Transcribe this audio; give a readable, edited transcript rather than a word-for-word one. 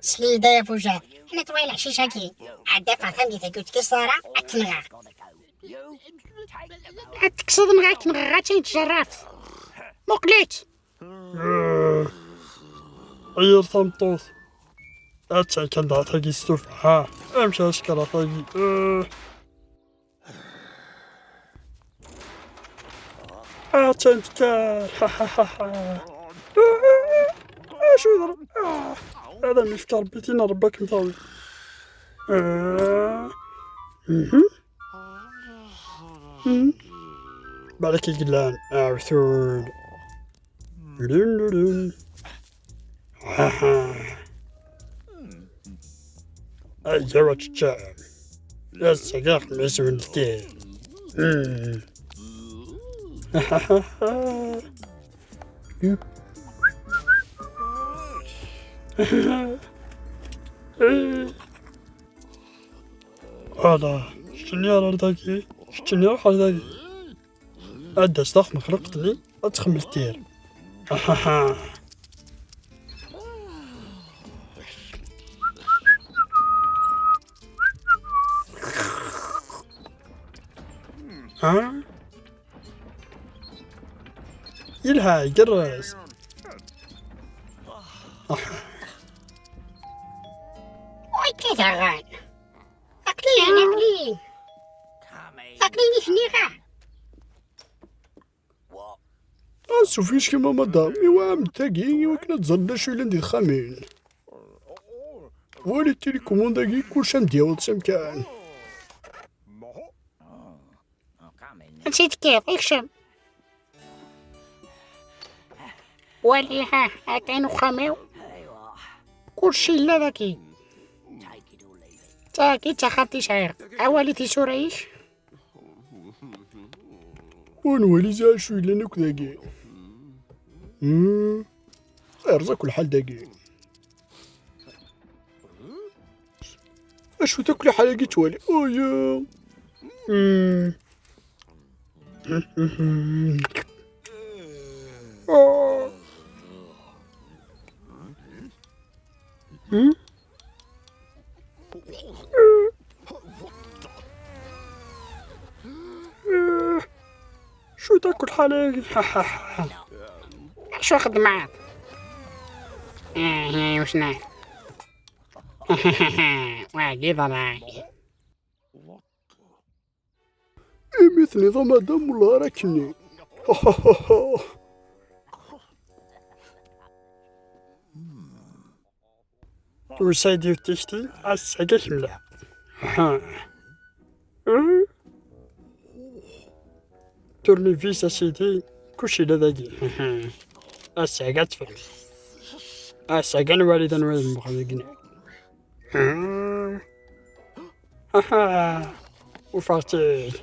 سليدة يا فوجا، حنا طويل عشيشاكي عاد فاهم دي تقول كسارة أكنغا أتكسد نغا كنغا تيتجرف مقليت عير ثمطوس أتشا كان دعتاقي ستوفا أمشي أشكال عطاقي أتشا انتكار شو يضرب هذا مفكار بيتنا ربك مثاوي بالك يقلان عرثون لون لون أيوة تشام لا سقاق مسؤول كتير هذا شنو هذاكي شنو هذاكي أدى استخ مخلقتني أتخمل كتير ها يلها يقرص ويكي تغان أكلي أكلي شنيغا أنسوفيش كما مدام إوا متاقي وكنا تزرنا شو لندي الخامين ولي التليكومون داكي كلشي مدياول تسمكان نسيت كيف اكشم وليها أكينو خاميو كلشي لا ذاكي تاكي تخافتي شعير أولي تيسوريش ونولي زال شو لنا كذاكي أرزا كل حال داكي أشو تاكل حلاقي توالي أويا شو تاكل حلاقي شو خدمات وشنا واجي ضلاي مثل نظام دم ولا راكني وسايدي وتشتي عالساقة مليح تورني فيس سيدي كلشي لذاكي الساقة تفهم الساقة نوالد نوالد مخذقنا وفاتيل